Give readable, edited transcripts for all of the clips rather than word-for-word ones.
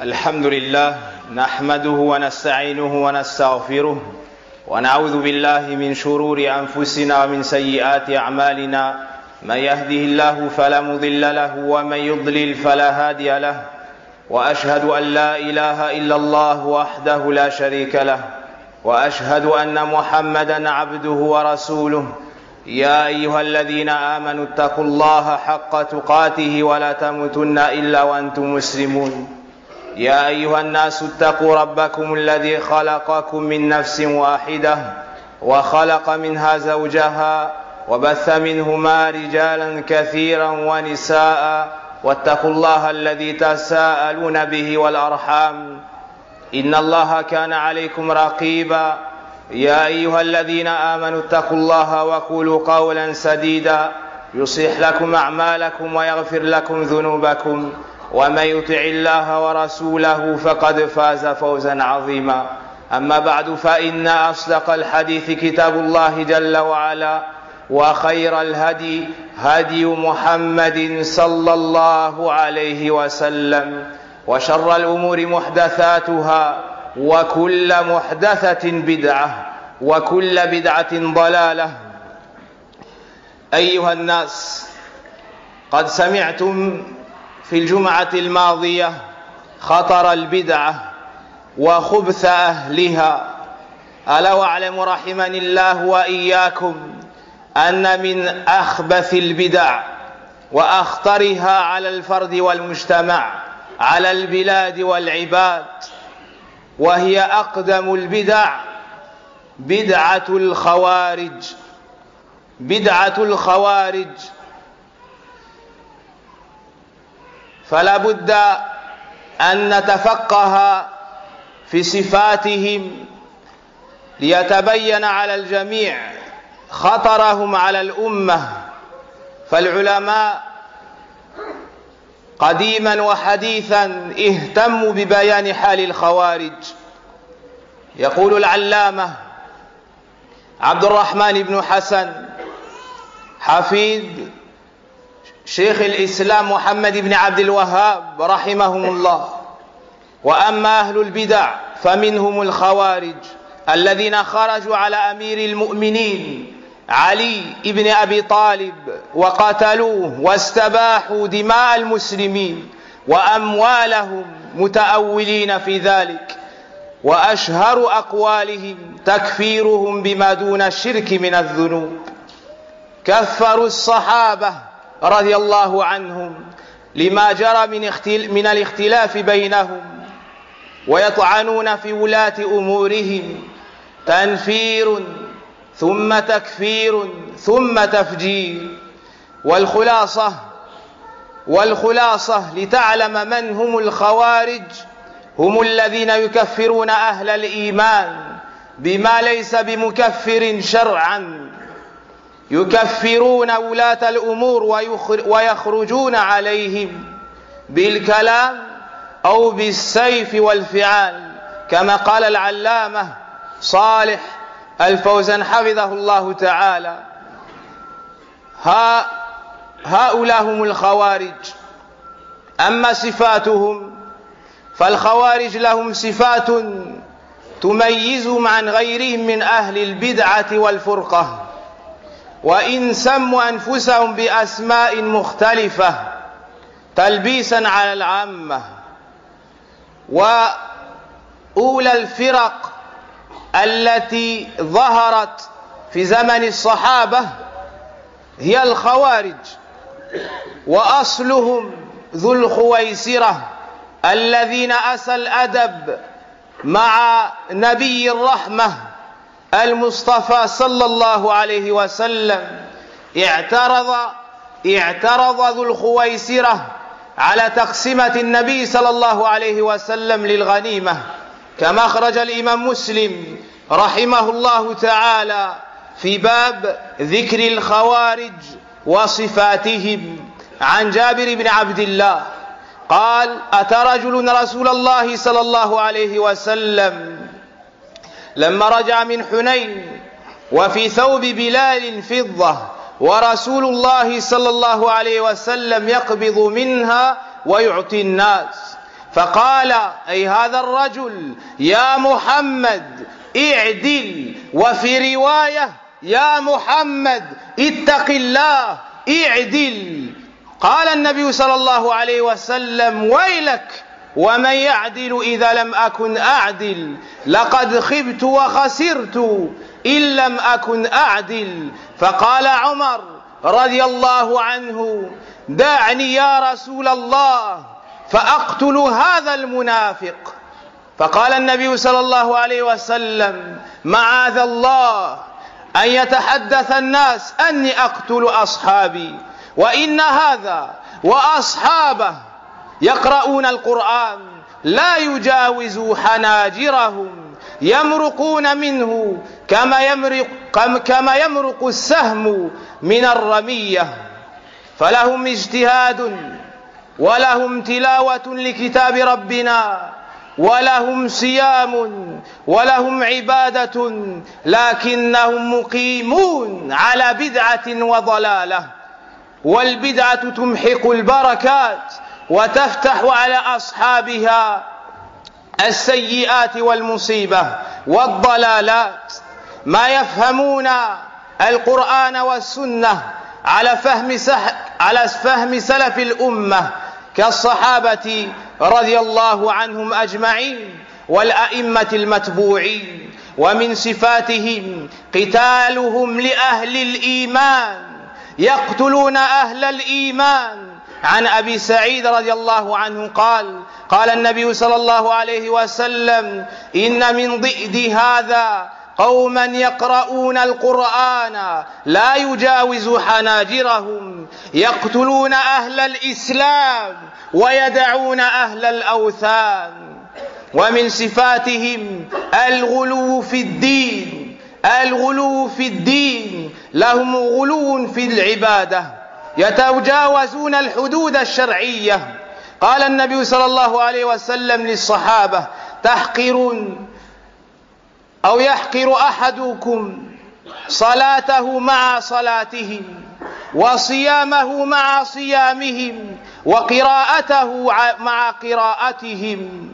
الحمد لله نحمده ونستعينه ونستغفره ونعوذ بالله من شرور أنفسنا ومن سيئات أعمالنا من يهده الله فلا مضل له ومن يضلل فلا هادي له وأشهد أن لا إله إلا الله وحده لا شريك له وأشهد أن محمدا عبده ورسوله يا أيها الذين آمنوا اتقوا الله حق تقاته ولا تموتن إلا وأنتم مسلمون يا أيها الناس اتقوا ربكم الذي خلقكم من نفس واحدة وخلق منها زوجها وبث منهما رجالا كثيرا ونساء واتقوا الله الذي تساءلون به والأرحام إن الله كان عليكم رقيبا يا أيها الذين آمنوا اتقوا الله وقولوا قولا سديدا يصلح لكم أعمالكم ويغفر لكم ذنوبكم ومن يطع الله ورسوله فقد فاز فوزا عظيما أما بعد فإن أصدق الحديث كتاب الله جل وعلا وخير الهدي هدي محمد صلى الله عليه وسلم وشر الأمور محدثاتها وكل محدثة بدعة وكل بدعة ضلالة. أيها الناس، قد سمعتم في الجمعة الماضية خطر البدعة وخبث أهلها. ألا واعلموا رحمني الله وإياكم أن من أخبث البدع وأخطرها على الفرد والمجتمع على البلاد والعباد وهي أقدم البدع بدعة الخوارج. بدعة الخوارج، فلا بد أن نتفقه في صفاتهم ليتبين على الجميع خطرهم على الأمة. فالعلماء قديما وحديثا اهتموا ببيان حال الخوارج. يقول العلامة عبد الرحمن بن حسن حفيد شيخ الإسلام محمد بن عبد الوهاب رحمهم الله: وأما أهل البدع فمنهم الخوارج الذين خرجوا على أمير المؤمنين علي بن أبي طالب وقتلوه واستباحوا دماء المسلمين وأموالهم متأولين في ذلك، وأشهر أقوالهم تكفيرهم بما دون الشرك من الذنوب. كفروا الصحابة رضي الله عنهم لما جرى من الاختلاف بينهم، ويطعنون في ولاة أمورهم تنفير ثم تكفير ثم تفجير. والخلاصة لتعلم من هم الخوارج: هم الذين يكفرون أهل الإيمان بما ليس بمكفر شرعا، يكفرون ولاة الأمور ويخرجون عليهم بالكلام أو بالسيف والفعال، كما قال العلامة صالح الفوزان حفظه الله تعالى: هؤلاء هم الخوارج. أما صفاتهم فالخوارج لهم صفات تميزهم عن غيرهم من أهل البدعة والفرقة، وإن سموا أنفسهم بأسماء مختلفة تلبيسا على العامة. وأولى الفرق التي ظهرت في زمن الصحابة هي الخوارج، وأصلهم ذو الخويسرة الذين أسى الأدب مع نبي الرحمة المصطفى صلى الله عليه وسلم. اعترض ذو الخويسرة على تقسيمة النبي صلى الله عليه وسلم للغنيمة، كما أخرج الإمام مسلم رحمه الله تعالى في باب ذكر الخوارج وصفاتهم عن جابر بن عبد الله قال: أتى رجل رسول الله صلى الله عليه وسلم لما رجع من حنين وفي ثوب بلال فضة، ورسول الله صلى الله عليه وسلم يقبض منها ويعطي الناس، فقال أي هذا الرجل: يا محمد اعدل، وفي رواية: يا محمد اتق الله اعدل. قال النبي صلى الله عليه وسلم: ويلك، ومن يعدل إذا لم أكن أعدل؟ لقد خبت وخسرت إن لم أكن أعدل. فقال عمر رضي الله عنه: دعني يا رسول الله فأقتل هذا المنافق. فقال النبي صلى الله عليه وسلم: معاذ الله أن يتحدث الناس أني أقتل أصحابي، وإن هذا وأصحابه يقرؤون القرآن لا يجاوز حناجرهم، يمرقون منه كما يمرق السهم من الرمية. فلهم اجتهاد، ولهم تلاوة لكتاب ربنا، ولهم صيام، ولهم عبادة، لكنهم مقيمون على بدعة وضلالة، والبدعة تمحق البركات وتفتح على أصحابها السيئات والمصيبة والضلالات. ما يفهمون القرآن والسنة على فهم سلف الأمة كالصحابة رضي الله عنهم أجمعين والأئمة المتبوعين. ومن صفاتهم قتالهم لأهل الإيمان، يقتلون أهل الإيمان. عن أبي سعيد رضي الله عنه قال النبي صلى الله عليه وسلم: إن من ضئد هذا قوما يقرؤون القرآن لا يجاوز حناجرهم، يقتلون أهل الإسلام ويدعون أهل الأوثان. ومن صفاتهم الغلو في الدين، لهم غلو في العبادة، يتجاوزون الحدود الشرعية. قال النبي صلى الله عليه وسلم للصحابة: يحقر أحدكم صلاته مع صلاتهم، وصيامه مع صيامهم، وقراءته مع قراءتهم.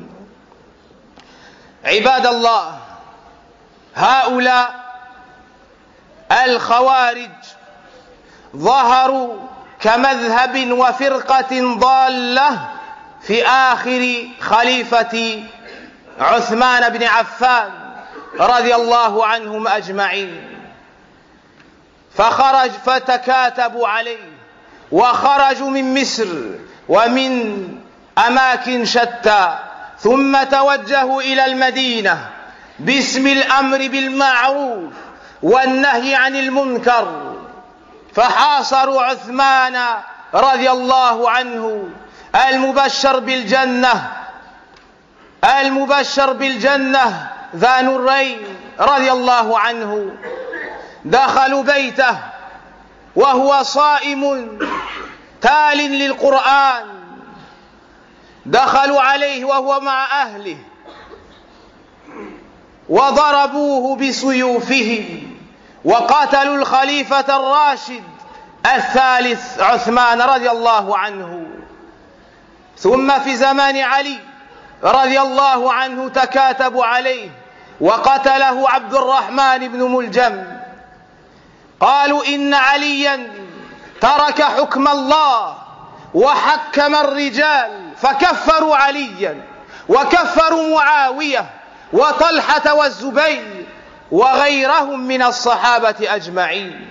عباد الله، هؤلاء الخوارج ظهروا كمذهب وفرقة ضالة في آخر خليفة عثمان بن عفان رضي الله عنهم أجمعين، فتكاتبوا عليه، وخرجوا من مصر ومن أماكن شتى، ثم توجهوا إلى المدينة باسم الأمر بالمعروف والنهي عن المنكر، فحاصروا عثمان رضي الله عنه المبشر بالجنة ذا نورين رضي الله عنه. دخلوا بيته وهو صائم تال للقرآن، دخلوا عليه وهو مع أهله وضربوه بسيوفهم، وقتلوا الخليفة الراشد الثالث عثمان رضي الله عنه. ثم في زمان علي رضي الله عنه تكاتبوا عليه وقتله عبد الرحمن بن ملجم. قالوا إن عليا ترك حكم الله وحكم الرجال، فكفروا عليا وكفروا معاوية وطلحة والزبير وغيرهم من الصحابة أجمعين.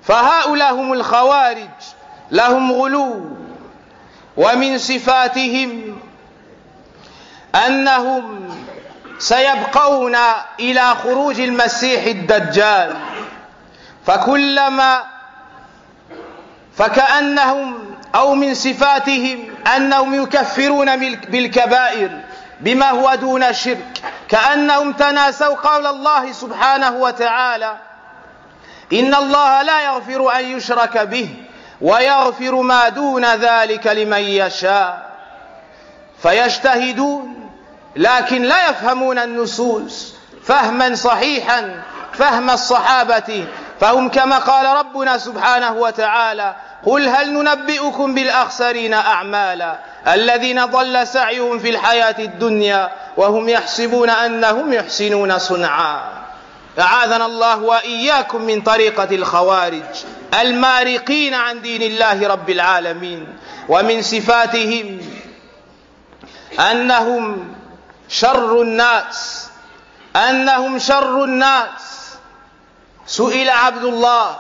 فهؤلاء هم الخوارج، لهم غلو. ومن صفاتهم أنهم سيبقون إلى خروج المسيح الدجال، فكأنهم أو من صفاتهم أنهم يكفرون بالكبائر بما هو دون الشرك، كأنهم تناسوا قول الله سبحانه وتعالى: إن الله لا يغفر أن يشرك به ويغفر ما دون ذلك لمن يشاء. فيجتهدون لكن لا يفهمون النصوص فهما صحيحا فهم الصحابة، فهم كما قال ربنا سبحانه وتعالى: قل هل ننبئكم بالأخسرين أعمالا الذين ضل سعيهم في الحياة الدنيا وهم يحسبون أنهم يحسنون صنعا. أعاذنا الله وإياكم من طريقة الخوارج المارقين عن دين الله رب العالمين. ومن صفاتهم أنهم شر الناس. سئل عبد الله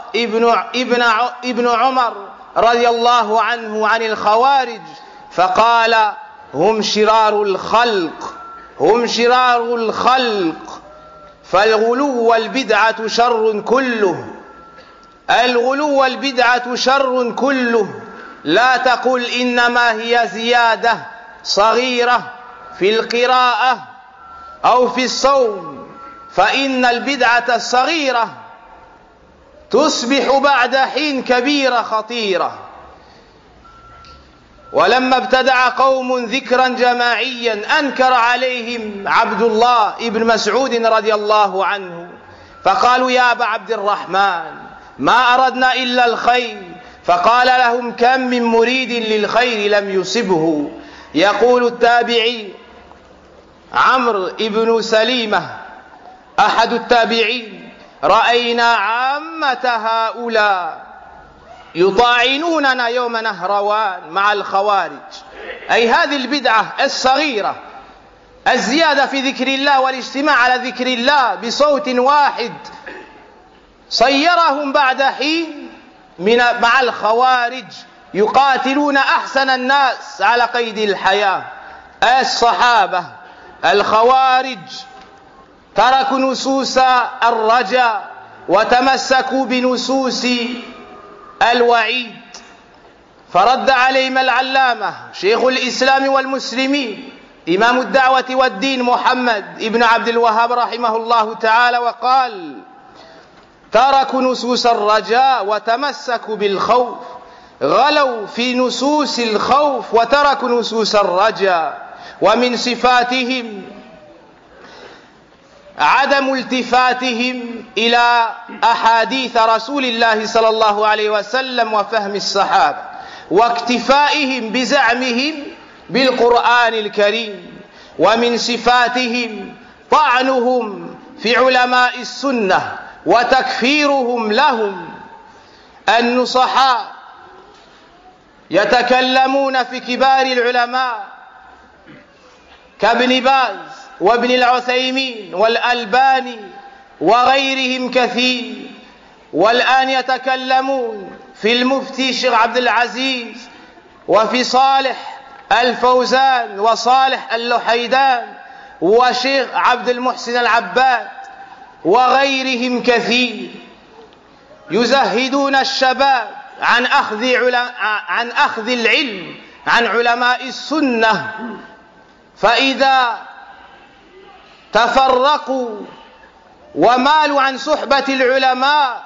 ابن عمر رضي الله عنه عن الخوارج فقال: هم شرار الخلق، فالغلو والبدعة شر كله، لا تقل إنما هي زيادة صغيرة في القراءة أو في الصوم، فإن البدعة الصغيرة تصبح بعد حين كبيرة خطيرة. ولما ابتدع قوم ذكرا جماعيا أنكر عليهم عبد الله ابن مسعود رضي الله عنه، فقالوا: يا أبا عبد الرحمن، ما أردنا إلا الخير. فقال لهم: كم من مريد للخير لم يصبه. يقول التابعي عمرو ابن سليمة أحد التابعين: رأينا عامة هؤلاء يطاعنوننا يوم نهروان مع الخوارج، أي هذه البدعة الصغيرة، الزيادة في ذكر الله والاجتماع على ذكر الله بصوت واحد، صيرهم بعد حين مع الخوارج يقاتلون أحسن الناس على قيد الحياة. الصحابة الخوارج تركوا نصوص الرجاء وتمسكوا بنصوص الوعيد، فرد عليهم العلامة شيخ الإسلام والمسلمين إمام الدعوة والدين محمد ابن عبد الوهاب رحمه الله تعالى وقال: تركوا نصوص الرجاء وتمسكوا بالخوف، غلوا في نصوص الخوف وتركوا نصوص الرجاء. ومن صفاتهم عدم التفاتهم إلى أحاديث رسول الله صلى الله عليه وسلم وفهم الصحابة، واكتفائهم بزعمهم بالقرآن الكريم. ومن صفاتهم طعنهم في علماء السنة وتكفيرهم لهم. النصحاء يتكلمون في كبار العلماء كابن باز وابن العثيمين والألباني وغيرهم كثير، والآن يتكلمون في المفتي شيخ عبد العزيز وفي صالح الفوزان وصالح اللحيدان وشيخ عبد المحسن العباد وغيرهم كثير، يزهدون الشباب عن أخذ العلم عن علماء السنة. فإذا تفرقوا ومالوا عن صحبة العلماء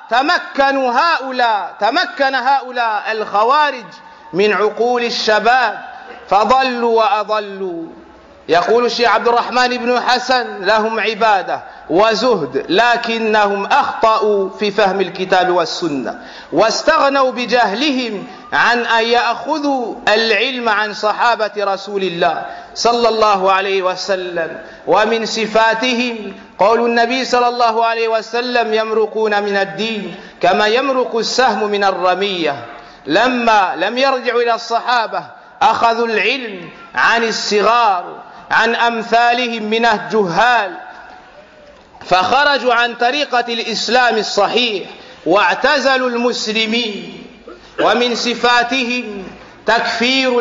تمكن هؤلاء الخوارج من عقول الشباب فضلوا وأضلوا. يقول الشيخ عبد الرحمن بن حسن: لهم عبادة وزهد، لكنهم أخطأوا في فهم الكتاب والسنة، واستغنوا بجهلهم عن أن يأخذوا العلم عن صحابة رسول الله صلى الله عليه وسلم. ومن صفاتهم قول النبي صلى الله عليه وسلم: يمرقون من الدين كما يمرق السهم من الرمية. لما لم يرجعوا إلى الصحابة أخذوا العلم عن الصغار، عن أمثالهم من الجهال، فخرجوا عن طريقة الإسلام الصحيح واعتزلوا المسلمين. ومن صفاتهم تكفير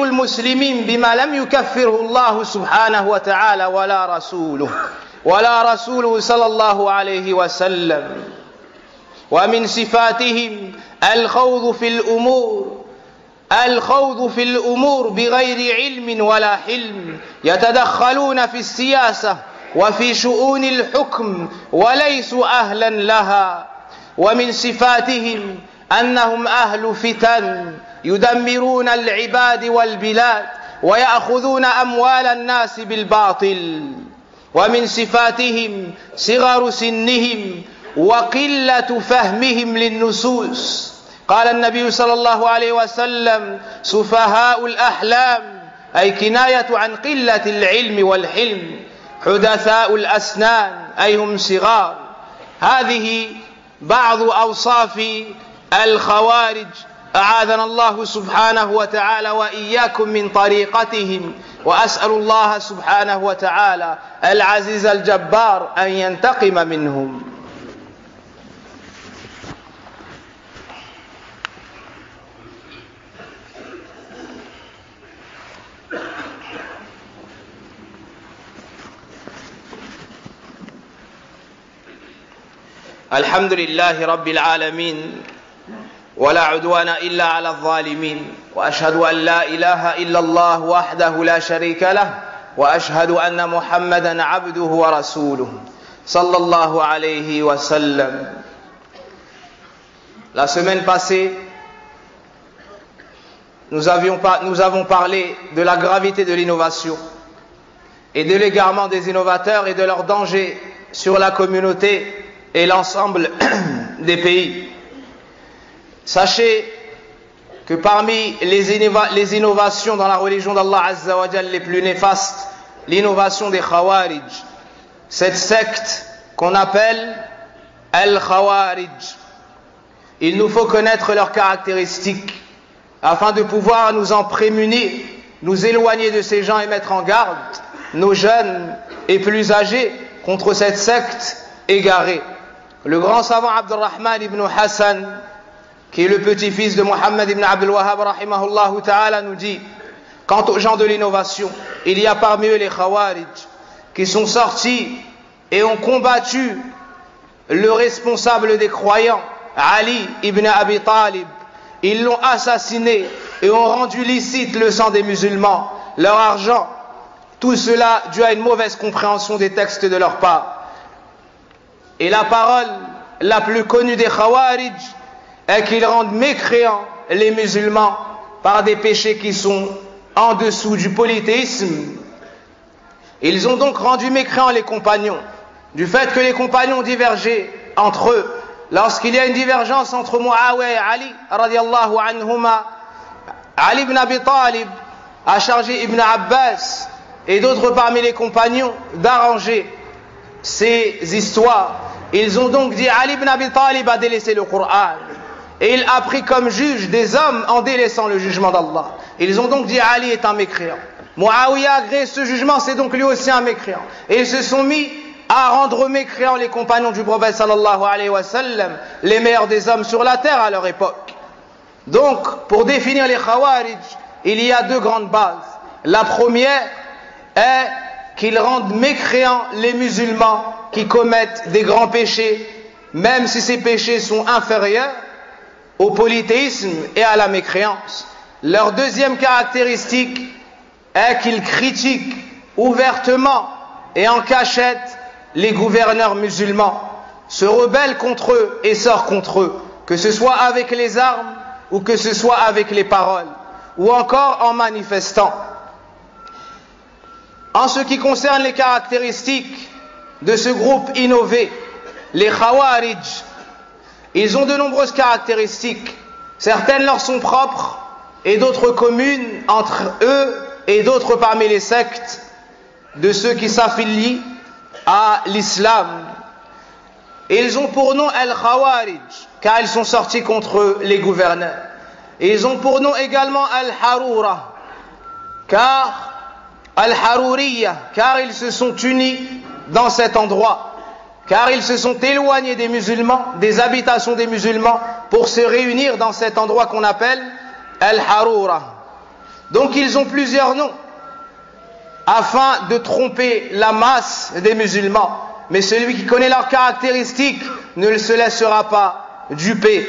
المسلمين بما لم يكفره الله سبحانه وتعالى ولا رسوله صلى الله عليه وسلم. ومن صفاتهم الخوض في الأمور بغير علم ولا حلم، يتدخلون في السياسة وفي شؤون الحكم وليسوا أهلا لها. ومن صفاتهم أنهم أهل فتن يدمرون العباد والبلاد ويأخذون أموال الناس بالباطل. ومن صفاتهم صغر سنهم وقلة فهمهم للنصوص. قال النبي صلى الله عليه وسلم سفهاء الأحلام أي كناية عن قلة العلم والحلم حدثاء الأسنان أي هم صغار. هذه بعض أوصاف الخوارج أعاذنا الله سبحانه وتعالى وإياكم من طريقتهم، وأسأل الله سبحانه وتعالى العزيز الجبار أن ينتقم منهم. الحمد لله رب العالمين ولا عدوان إلا على الظالمين وأشهد أن لا إله إلا الله وحده لا شريك له وأشهد أن محمدا عبده ورسوله صلى الله عليه وسلم. La semaine passée, nous avons parlé de la gravité de l'innovation et de l'égarement des innovateurs et de leur danger sur la communauté et l'ensemble des pays. Sachez que parmi les innovations dans la religion d'Allah Azza wa Jal les plus néfastes, l'innovation des Khawarij, cette secte qu'on appelle Al-Khawarij. Il nous faut connaître leurs caractéristiques afin de pouvoir nous en prémunir, nous éloigner de ces gens et mettre en garde nos jeunes et plus âgés contre cette secte égarée. Le grand savant Abdurrahman ibn Hassan, qui est le petit-fils de Muhammad ibn Abdul Wahhab rahimahullah ta'ala, nous dit: quant aux gens de l'innovation, il y a parmi eux les Khawarij qui sont sortis et ont combattu le responsable des croyants, Ali ibn Abi Talib. Ils l'ont assassiné et ont rendu licite le sang des musulmans, leur argent. Tout cela dû à une mauvaise compréhension des textes de leur part. Et la parole la plus connue des Khawarij est qu'ils rendent mécréants les musulmans par des péchés qui sont en dessous du polythéisme. Ils ont donc rendu mécréants les compagnons, du fait que les compagnons divergeaient entre eux. Lorsqu'il y a une divergence entre Muawiyah et Ali, radiallahu anhuma, Ali ibn Abi Talib a chargé Ibn Abbas et d'autres parmi les compagnons d'arranger ces histoires. Ils ont donc dit: Ali ibn Abi Talib a délaissé le Coran et il a pris comme juge des hommes en délaissant le jugement d'Allah. Ils ont donc dit: Ali est un mécréant. Muawiyah a agréé ce jugement, c'est donc lui aussi un mécréant. Et ils se sont mis à rendre mécréants les compagnons du prophète sallallahu alayhi wa sallam, les meilleurs des hommes sur la terre à leur époque. Donc, pour définir les Khawarij, il y a deux grandes bases. La première est qu'ils rendent mécréants les musulmans qui commettent des grands péchés, même si ces péchés sont inférieurs au polythéisme et à la mécréance. Leur deuxième caractéristique est qu'ils critiquent ouvertement et en cachette les gouverneurs musulmans, se rebellent contre eux et sortent contre eux, que ce soit avec les armes ou que ce soit avec les paroles, ou encore en manifestant. En ce qui concerne les caractéristiques de ce groupe innové, les Khawarij, ils ont de nombreuses caractéristiques. Certaines leur sont propres et d'autres communes entre eux et d'autres parmi les sectes de ceux qui s'affilient à l'islam. Ils ont pour nom Al-Khawarij, car ils sont sortis contre les gouverneurs. Et ils ont pour nom également Al-Harura, car Al-Haruriyya, car ils se sont unis dans cet endroit, car ils se sont éloignés des musulmans, des habitations des musulmans, pour se réunir dans cet endroit qu'on appelle Al-Harura. Donc ils ont plusieurs noms, afin de tromper la masse des musulmans. Mais celui qui connaît leurs caractéristiques ne se laissera pas duper.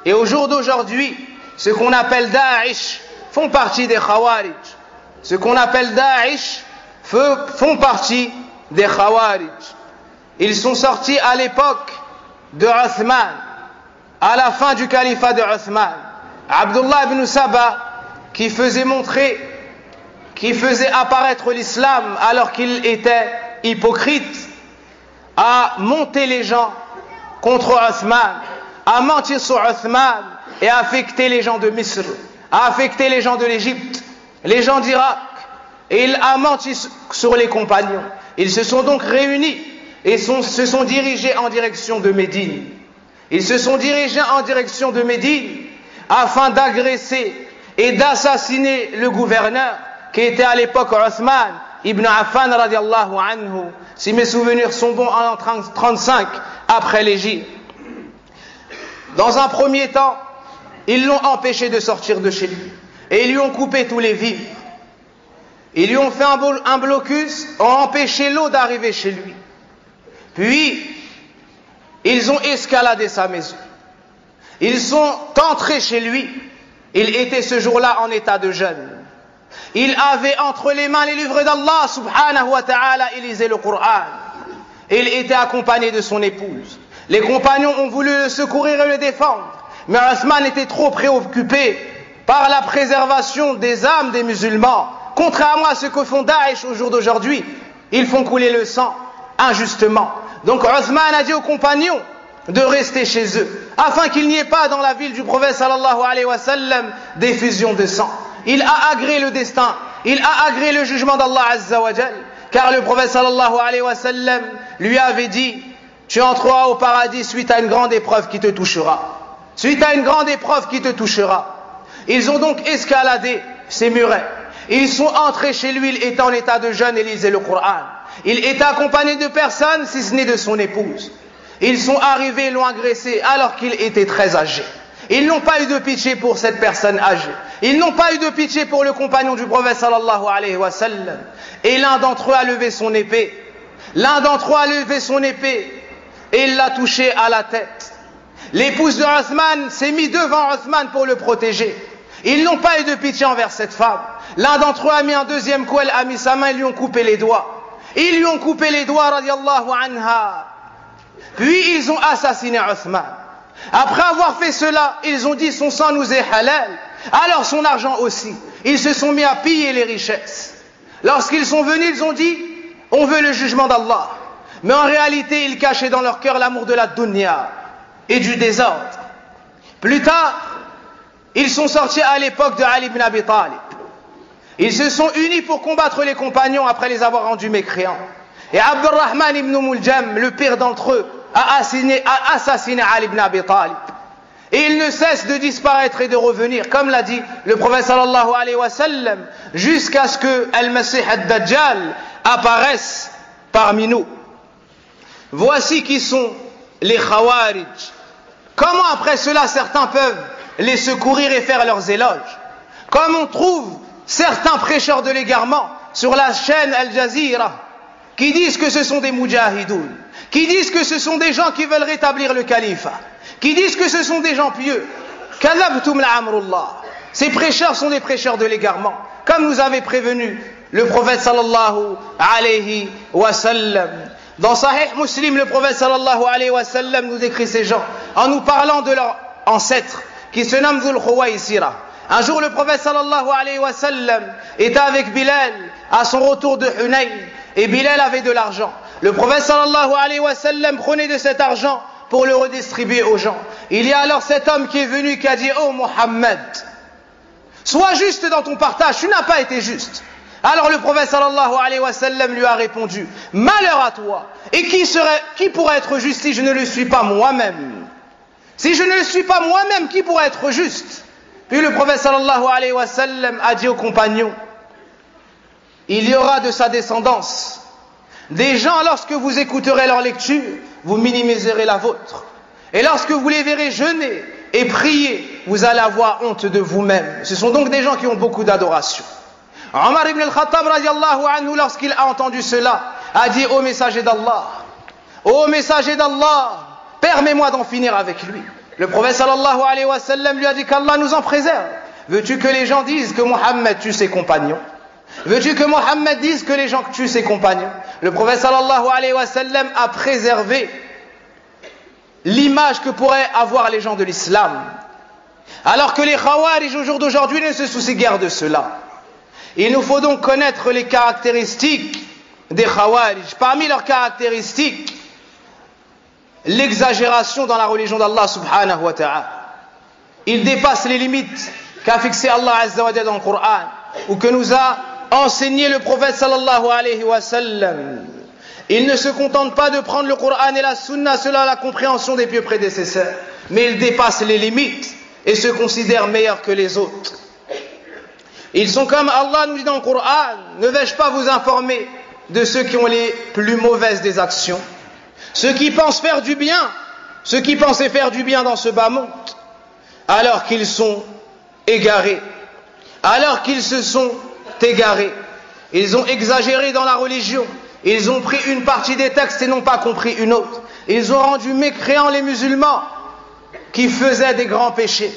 Et au jour d'aujourd'hui, ce qu'on appelle Daesh font partie des Khawarij. Ce qu'on appelle Daesh font partie des Khawarij. Ils sont sortis à l'époque de Uthman, à la fin du califat de Uthman. Abdullah ibn Saba, qui faisait apparaître l'islam alors qu'il était hypocrite, a monté les gens contre Uthman, a menti sur Uthman et a affecté les gens de Misr, a affecté les gens de l'Égypte, les gens d'Irak, et il a menti sur les compagnons. Ils se sont donc réunis et se sont dirigés en direction de Médine. Ils se sont dirigés en direction de Médine afin d'agresser et d'assassiner le gouverneur qui était à l'époque Othman ibn Affan radiallahu anhu, si mes souvenirs sont bons, en l'an 35 après l'Hégire. Dans un premier temps, ils l'ont empêché de sortir de chez lui et ils lui ont coupé tous les vivres. Ils lui ont fait un blocus, ont empêché l'eau d'arriver chez lui. Puis, ils ont escaladé sa maison. Ils sont entrés chez lui. Il était ce jour-là en état de jeûne. Il avait entre les mains les livres d'Allah subhanahu wa ta'ala, il lisait le Coran. Il était accompagné de son épouse. Les compagnons ont voulu le secourir et le défendre. Mais Othman était trop préoccupé par la préservation des âmes des musulmans. Contrairement à ce que font Daesh au jour d'aujourd'hui, ils font couler le sang injustement. Donc Othman a dit aux compagnons de rester chez eux, afin qu'il n'y ait pas dans la ville du prophète sallallahu alayhi wa sallam d'effusion de sang. Il a agréé le destin, il a agréé le jugement d'Allah azza wa jal, car le prophète sallallahu alayhi wa sallam lui avait dit: tu entreras au paradis suite à une grande épreuve qui te touchera. Suite à une grande épreuve qui te touchera. Ils ont donc escaladé ces murets. Ils sont entrés chez lui, il était en état de jeûne et lisait le Coran. Il était accompagné de personne, si ce n'est de son épouse. Ils sont arrivés et l'ont agressé alors qu'il était très âgé. Ils n'ont pas eu de pitié pour cette personne âgée. Ils n'ont pas eu de pitié pour le compagnon du prophète sallallahu alayhi wa sallam. Et l'un d'entre eux a levé son épée. L'un d'entre eux a levé son épée et il l'a touché à la tête. L'épouse de Othman s'est mise devant Othman pour le protéger. Ils n'ont pas eu de pitié envers cette femme. L'un d'entre eux a mis un deuxième coup, elle a mis sa main et lui ont coupé les doigts. Ils lui ont coupé les doigts, radiallahu anha. Puis ils ont assassiné Othman. Après avoir fait cela, ils ont dit: son sang nous est halal, alors son argent aussi. Ils se sont mis à piller les richesses. Lorsqu'ils sont venus, ils ont dit: on veut le jugement d'Allah. Mais en réalité, ils cachaient dans leur cœur l'amour de la dunya et du désordre. Plus tard, ils sont sortis à l'époque de Ali ibn Abi Talib. Ils se sont unis pour combattre les compagnons après les avoir rendus mécréants. Et Abdurrahman ibn Muljam, le pire d'entre eux, a assassiné Ali ibn Abi Talib. Et il ne cesse de disparaître et de revenir, comme l'a dit le prophète sallallahu alayhi wa sallam, jusqu'à ce que Al-Masih ad-Dajjal apparaisse parmi nous. Voici qui sont les Khawarij. Comment après cela certains peuvent les secourir et faire leurs éloges? Comme on trouve certains prêcheurs de l'égarement sur la chaîne Al Jazeera qui disent que ce sont des mujahidoun, qui disent que ce sont des gens qui veulent rétablir le califat, qui disent que ce sont des gens pieux. Kadhabtum la'amrullah. Ces prêcheurs sont des prêcheurs de l'égarement, comme nous avait prévenu le prophète sallallahu alayhi wa sallam. Dans Sahih Muslim, le prophète sallallahu alayhi wa sallam nous décrit ces gens en nous parlant de leur ancêtre qui se nomme Dhul Khuwaysira. Un jour, le prophète sallallahu alayhi wa sallam était avec Bilal à son retour de Hunayn et Bilal avait de l'argent. Le prophète sallallahu alayhi wa sallam prenait de cet argent pour le redistribuer aux gens. Il y a alors cet homme qui est venu qui a dit: oh Mohammed, sois juste dans ton partage, tu n'as pas été juste. Alors le prophète sallallahu alayhi wa sallam lui a répondu: malheur à toi, et qui pourrait être juste si je ne le suis pas moi-même? Si je ne le suis pas moi-même, qui pourrait être juste? Puis le prophète sallallahu alayhi wa sallam a dit aux compagnons: il y aura de sa descendance des gens, lorsque vous écouterez leur lecture, vous minimiserez la vôtre. Et lorsque vous les verrez jeûner et prier, vous allez avoir honte de vous-même. Ce sont donc des gens qui ont beaucoup d'adoration. Omar ibn al-Khattab radiallahu anhu, lorsqu'il a entendu cela, a dit: ô messager d'Allah, ô messager d'Allah, permets-moi d'en finir avec lui. Le prophète sallallahu alayhi wa sallam lui a dit: qu'Allah nous en préserve. Veux-tu que les gens disent que Mohammed tue ses compagnons? Veux-tu que Mohammed dise que les gens tuent ses compagnons? Le prophète sallallahu alayhi wa sallam a préservé l'image que pourraient avoir les gens de l'islam. Alors que les Khawarij au jour d'aujourd'hui ne se soucient guère de cela. Il nous faut donc connaître les caractéristiques des Khawarij. Parmi leurs caractéristiques, l'exagération dans la religion d'Allah subhanahu wa ta'ala. Ils dépassent les limites qu'a fixé Allah Azza wa Jalla dans le Coran ou que nous a enseigné le prophète sallallahu alayhi wa sallam. Ils ne se contentent pas de prendre le Coran et la Sunna selon la compréhension des pieux prédécesseurs, mais ils dépassent les limites et se considèrent meilleurs que les autres. Ils sont comme Allah nous dit dans le Coran: ne vais-je pas vous informer de ceux qui ont les plus mauvaises des actions, ceux qui pensent faire du bien, ceux qui pensaient faire du bien dans ce bas monde, alors qu'ils sont égarés, alors qu'ils se sont égarés. Ils ont exagéré dans la religion, ils ont pris une partie des textes et n'ont pas compris une autre. Ils ont rendu mécréants les musulmans qui faisaient des grands péchés,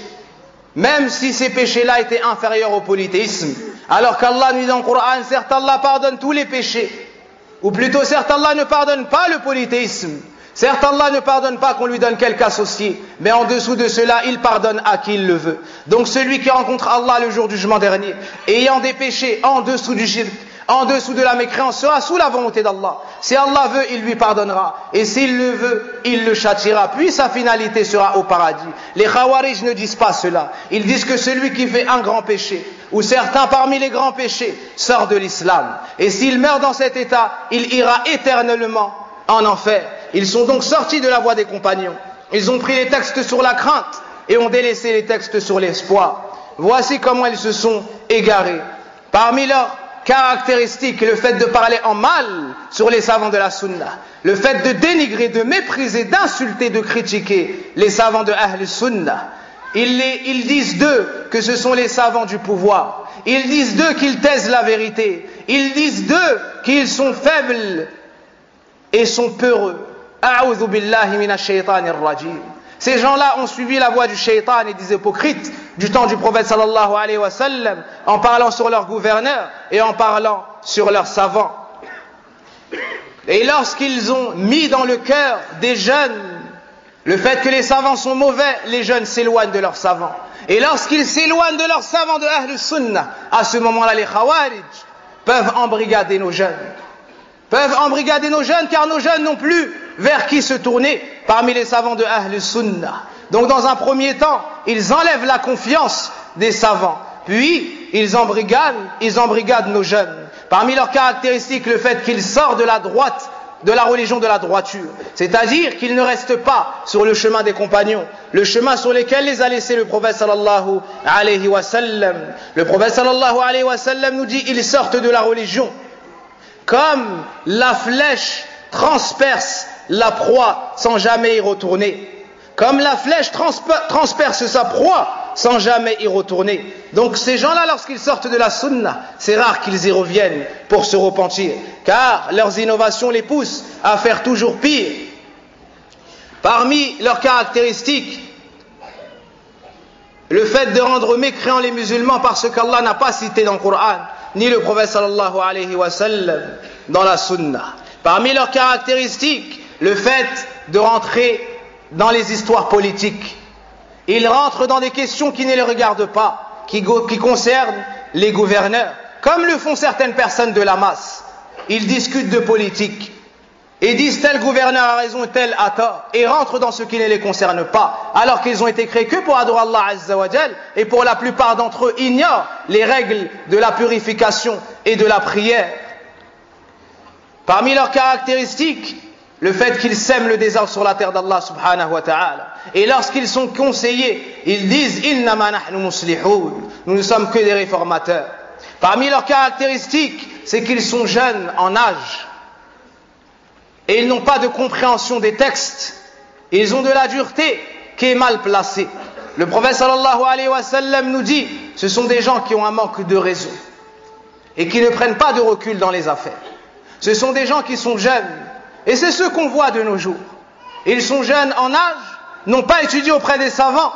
même si ces péchés-là étaient inférieurs au polythéisme. Alors qu'Allah nous dit dans le Coran, certes Allah pardonne tous les péchés, ou plutôt certes Allah ne pardonne pas le polythéisme, certes Allah ne pardonne pas qu'on lui donne quelque associé, mais en dessous de cela il pardonne à qui il le veut. Donc celui qui rencontre Allah le jour du jugement dernier, ayant des péchés en dessous du shirk, en dessous de la mécréance, sera sous la volonté d'Allah. Si Allah veut, il lui pardonnera, et s'il le veut, il le châtiera, puis sa finalité sera au paradis. Les Khawarij ne disent pas cela. Ils disent que celui qui fait un grand péché, ou certains parmi les grands péchés, sort de l'islam, et s'il meurt dans cet état, il ira éternellement en enfer. Ils sont donc sortis de la voie des compagnons. Ils ont pris les textes sur la crainte et ont délaissé les textes sur l'espoir. Voici comment ils se sont égarés. Parmi leurs caractéristiques, le fait de parler en mal sur les savants de la Sunna, le fait de dénigrer, de mépriser, d'insulter, de critiquer les savants de Ahl Sunna. Ils disent d'eux que ce sont les savants du pouvoir. Ils disent d'eux qu'ils taisent la vérité. Ils disent d'eux qu'ils sont faibles et sont peureux. A'udhu billahi minash shaytanir rajim. Ces gens-là ont suivi la voie du shaitan et des hypocrites du temps du prophète sallallahu alayhi wa sallam, en parlant sur leurs gouverneurs et en parlant sur leurs savants. Et lorsqu'ils ont mis dans le cœur des jeunes le fait que les savants sont mauvais, les jeunes s'éloignent de leurs savants. Et lorsqu'ils s'éloignent de leurs savants de Ahl Sunnah, à ce moment-là les Khawarij peuvent embrigader nos jeunes. Car nos jeunes n'ont plus vers qui se tourner parmi les savants de Ahl Sunnah. Donc dans un premier temps, ils enlèvent la confiance des savants, puis ils embrigadent nos jeunes. Parmi leurs caractéristiques, le fait qu'ils sortent de la droite, de la religion de la droiture, c'est-à-dire qu'ils ne restent pas sur le chemin des compagnons, le chemin sur lequel les a laissés le prophète sallallahu alayhi wa sallam. Le prophète sallallahu alayhi wa sallam nous dit: ils sortent de la religion comme la flèche transperce la proie sans jamais y retourner. Comme la flèche transperce sa proie sans jamais y retourner. Donc ces gens-là, lorsqu'ils sortent de la sunna, c'est rare qu'ils y reviennent pour se repentir, car leurs innovations les poussent à faire toujours pire. Parmi leurs caractéristiques, le fait de rendre mécréants les musulmans parce qu'Allah n'a pas cité dans le Coran, ni le prophète sallallahu alayhi wa sallam dans la sunna. Parmi leurs caractéristiques, le fait de rentrer dans les histoires politiques. Ils rentrent dans des questions qui ne les regardent pas, qui concernent les gouverneurs, comme le font certaines personnes de la masse. Ils discutent de politique et disent tel gouverneur a raison et tel a tort, et rentrent dans ce qui ne les concerne pas, alors qu'ils ont été créés que pour adorer Allah Azza wa Jal, et pour la plupart d'entre eux ignorent les règles de la purification et de la prière. Parmi leurs caractéristiques, le fait qu'ils sèment le désordre sur la terre d'Allah subhanahu wa ta'ala. Et lorsqu'ils sont conseillés, ils disent innama nahnu muslihun, nous ne sommes que des réformateurs. Parmi leurs caractéristiques, c'est qu'ils sont jeunes en âge et ils n'ont pas de compréhension des textes. Ils ont de la dureté qui est mal placée. Le prophète sallallahu alayhi wa sallam nous dit: ce sont des gens qui ont un manque de raison et qui ne prennent pas de recul dans les affaires. Ce sont des gens qui sont jeunes, et c'est ce qu'on voit de nos jours. Ils sont jeunes en âge, n'ont pas étudié auprès des savants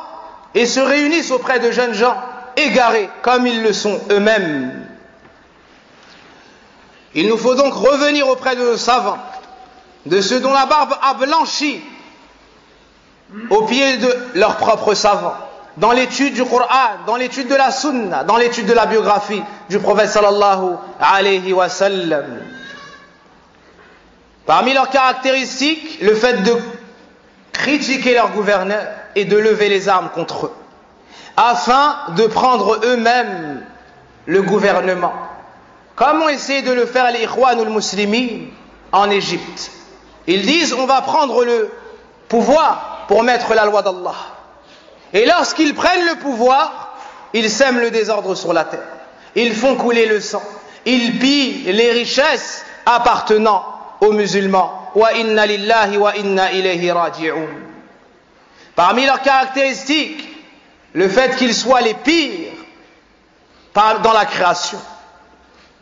et se réunissent auprès de jeunes gens égarés comme ils le sont eux-mêmes. Il nous faut donc revenir auprès de nos savants, de ceux dont la barbe a blanchi au pied de leurs propres savants, dans l'étude du Coran, dans l'étude de la Sunna, dans l'étude de la biographie du prophète sallallahu alayhi wa sallam. Parmi leurs caractéristiques, le fait de critiquer leurs gouverneurs et de lever les armes contre eux. afin de prendre eux-mêmes le gouvernement, comme ont essayé de le faire les Ikhwanul Muslimin en Égypte. Ils disent on va prendre le pouvoir pour mettre la loi d'Allah. Et lorsqu'ils prennent le pouvoir, ils sèment le désordre sur la terre. Ils font couler le sang. Ils pillent les richesses appartenant aux musulmans. Wa inna lillahi wa inna ilayhi raji'un. Parmi leurs caractéristiques, le fait qu'ils soient les pires dans la création.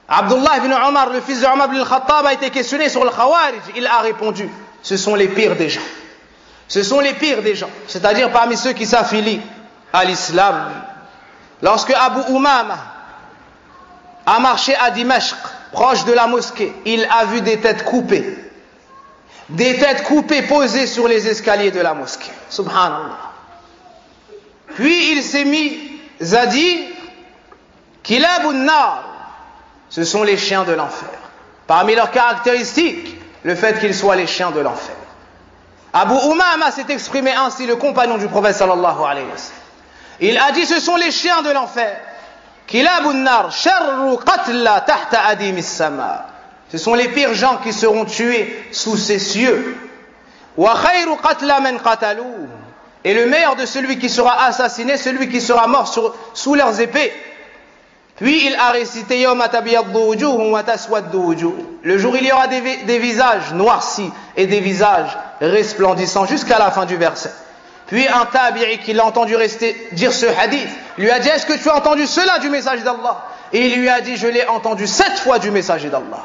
Abdullah ibn Omar, le fils de Omar ibn al-Khattab, a été questionné sur le Khawarij. Il a répondu, ce sont les pires des gens. Ce sont les pires des gens, c'est-à-dire parmi ceux qui s'affilient à l'islam. Lorsque Abu Umama a marché à Dimashq, proche de la mosquée, il a vu des têtes coupées. Des têtes coupées posées sur les escaliers de la mosquée. Subhanallah. Puis il s'est mis à dire Kilabun nar, ce sont les chiens de l'enfer. Parmi leurs caractéristiques, le fait qu'ils soient les chiens de l'enfer. Abu Umama s'est exprimé ainsi, le compagnon du prophète sallallahu alayhi wa sallam. Il a dit, ce sont les chiens de l'enfer. Kilabun nar, sharru qatla tahta adim sama. Ce sont les pires gens qui seront tués sous ces cieux. Wa khayru qatla man qatalu. Et le meilleur de celui qui sera assassiné, celui qui sera mort sous leurs épées. Puis il a récité Yawma tabyaddu wujuhum wa taswaddu wujuh. Le jour il y aura des visages noircis et des visages resplendissants jusqu'à la fin du verset. Puis un tabi'i qui l'a entendu dire ce hadith lui a dit, est-ce que tu as entendu cela du message d'Allah? Et il lui a dit, je l'ai entendu 7 fois du message d'Allah.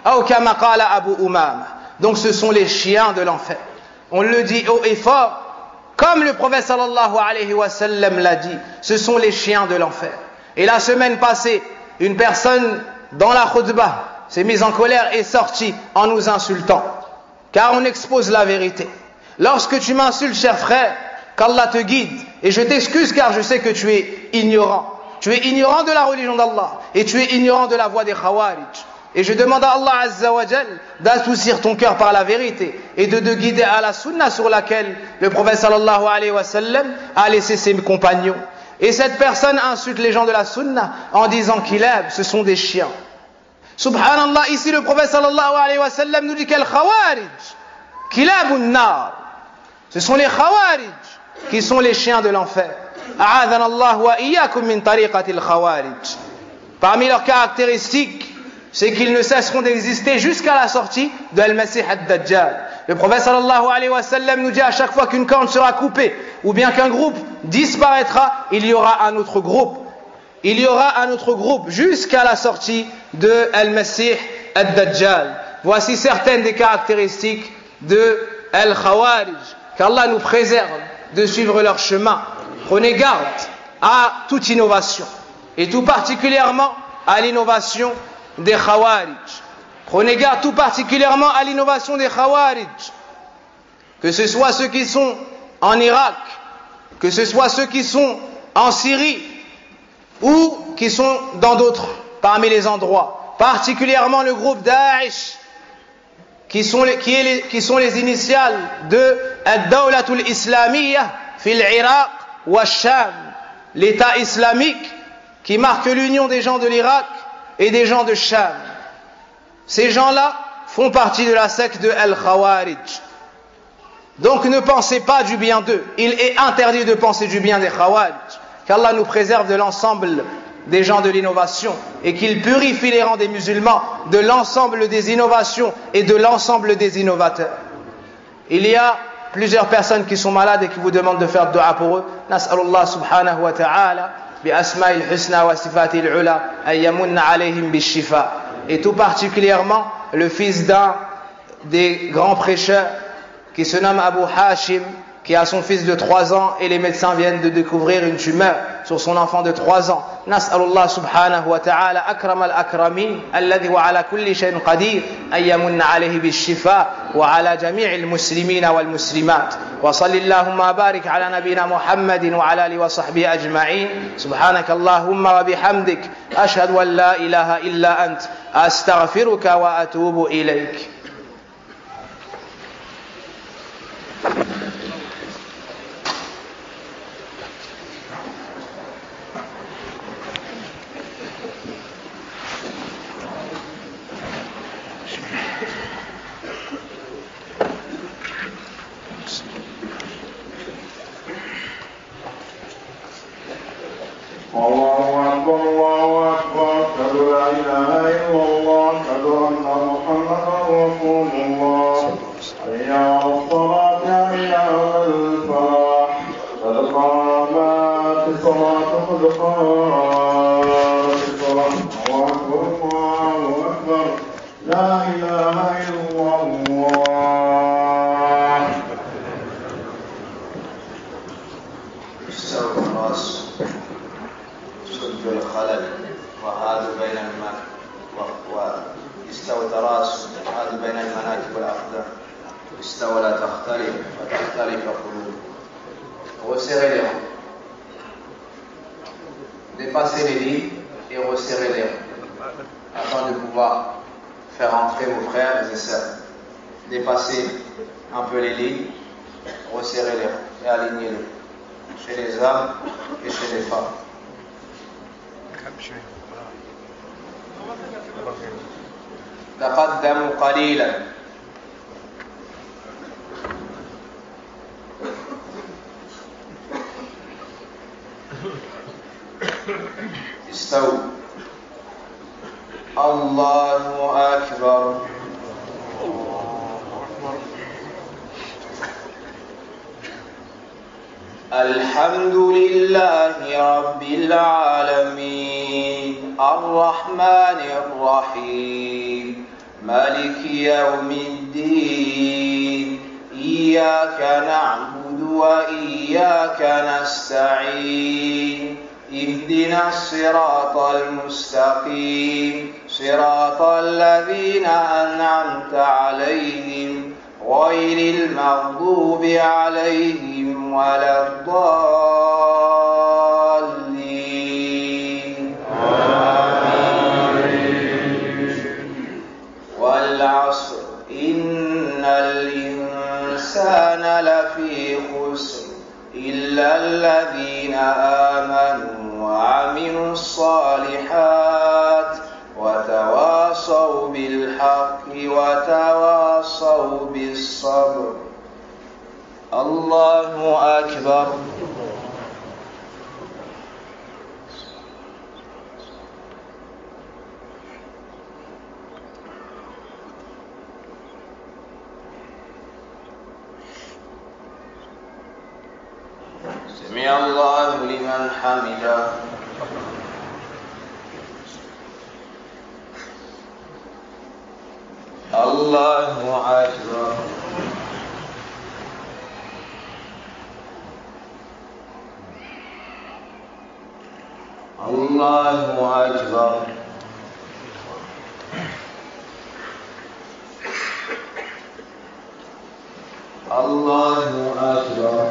Aw kama qala Abu Umama. Donc ce sont les chiens de l'enfer. On le dit haut et fort, comme le prophète sallallahu alayhi wa sallam l'a dit, ce sont les chiens de l'enfer. Et la semaine passée, une personne dans la khutbah s'est mise en colère et sortie en nous insultant. Car on expose la vérité. Lorsque tu m'insultes, cher frère, qu'Allah te guide. Et je t'excuse car je sais que tu es ignorant. Tu es ignorant de la religion d'Allah. Et tu es ignorant de la voie des Khawarij. Et je demande à Allah Azza wa Jal d'adoucir ton cœur par la vérité. Et de te guider à la sunna sur laquelle le prophète sallallahu alayhi wa sallam a laissé ses compagnons. Et cette personne insulte les gens de la sunna en disant Kilab, ce sont des chiens. Subhanallah, ici le prophète sallallahu alayhi wa sallam nous dit quel Khawarij, Kilabun nar. Ce sont les Khawarij qui sont les chiens de l'enfer. A'adhana Allah wa iyyakum min tariqatil Khawarij. Parmi leurs caractéristiques, c'est qu'ils ne cesseront d'exister jusqu'à la sortie de Al-Masih ad-Dajjal. Le prophète sallallahu alayhi wa sallam nous dit à chaque fois qu'une corne sera coupée ou bien qu'un groupe disparaîtra, il y aura un autre groupe. Il y aura un autre groupe jusqu'à la sortie de Al-Masih ad-Dajjal. Voici certaines des caractéristiques de Al-Khawarij. Qu'Allah nous préserve de suivre leur chemin. Prenez garde à toute innovation et tout particulièrement à l'innovation des Khawarij. Prenez garde tout particulièrement à l'innovation des Khawarij. Que ce soit ceux qui sont en Irak, que ce soit ceux qui sont en Syrie ou qui sont dans d'autres parmi les endroits. Particulièrement le groupe Daesh qui sont les initiales de Ad-Dawlatul Islamiyya fil Iraq wa Sham, l'État islamique qui marque l'union des gens de l'Irak et des gens de Sham. Ces gens-là font partie de la secte de Al-Khawarij. Donc ne pensez pas du bien d'eux. Il est interdit de penser du bien des Khawarij. Qu'Allah nous préserve de l'ensemble des gens de l'innovation et qu'il purifie les rangs des musulmans de l'ensemble des innovations et de l'ensemble des innovateurs. Il y a plusieurs personnes qui sont malades et qui vous demandent de faire dua pour eux. Nas'alullah subhanahu wa ta'ala bi asma'il husna wa sifatil ula an yamunna alayhim bish-shifa. Et tout particulièrement le fils d'un des grands prêcheurs qui se nomme Abu Hashim, qui a son fils de 3 ans et les médecins viennent de découvrir une tumeur sur son enfant de 3 ans. Nas'alullah subhanahu wa ta'ala akram al-akramin alladhi wa ala kulli shay'in qadir an yamunna alayhi bish-shifa wa ala jami'il muslimina wal muslimat. Wa sallillahumma barik ala nabiyyina Muhammadin wa ala alihi wa sahbihi ajma'in. Subhanakallahumma wa bihamdik ashhadu an la ilaha illa ant astaghfiruka wa atubu ilayk. أكبر الله أكبر أشهد لا إله إلا الله أشهد أن محمدا رسول الله حي على الصلاة حي على الفلاح قد قامت الصلاة قد قامت الصلاة الله أكبر الله أكبر لا إله إلا الله. استوى الراس سد الخلل وهذا بين واستوت راس هذا بين المناكب والأقدام استوى لا تختلف وتختلف قلوب. Resserrez les rangs, dépassez les lits et resserrez les rangs afin de pouvoir faire entrer vos frères et sœurs. Dépassez un peu les lits, resserrez les rangs et alignez-les chez les hommes et chez les femmes. تقدموا قليلا. استووا. الله أكبر. الحمد لله رب العالمين الرحمن الرحيم مالك يوم الدين إياك نعبد وإياك نستعين اهدنا الصراط المستقيم صراط الذين أنعمت عليهم غير المغضوب عليهم ولا الضالين والعصر إن الإنسان لفي خسر إلا الذين آمنوا وعملوا الصالحات وتواصوا بالحق وتواصوا بالصبر. الله أكبر. سمع الله لمن حمده. الله أكبر. الله أكبر. الله أكبر.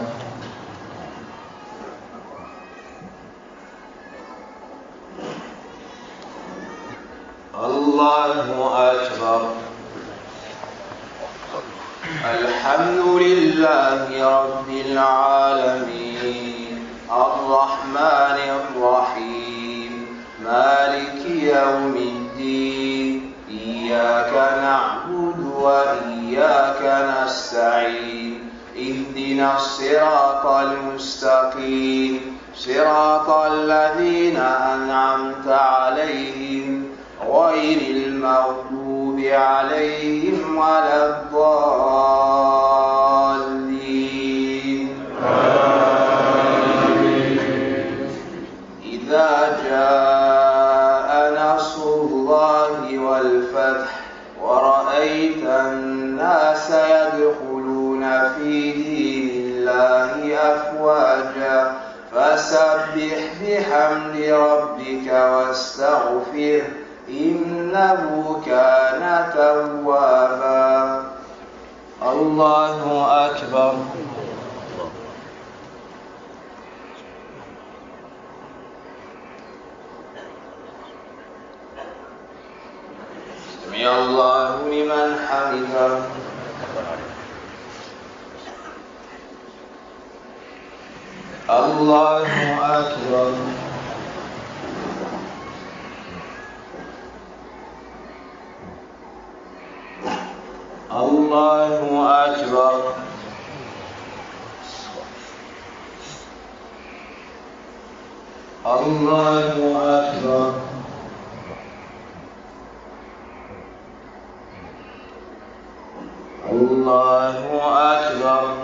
الله أكبر. الحمد لله رب العالمين الرحمن الرحيم مالك يوم الدين إياك نعبد وإياك نستعين اهدنا الصراط المستقيم صراط الذين أنعمت عليهم غير المغضوب عليهم ولا الضالين. إذا جاء نصر الله والفتح ورأيت الناس يدخلون في دين الله أفواجا فسبح بحمد ربك واستغفره إنه كان توابا. الله أكبر. سمع الله لمن حمده. الله أكبر. الله أكبر. الله أكبر. الله أكبر.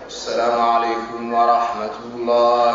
السلام عليكم ورحمة الله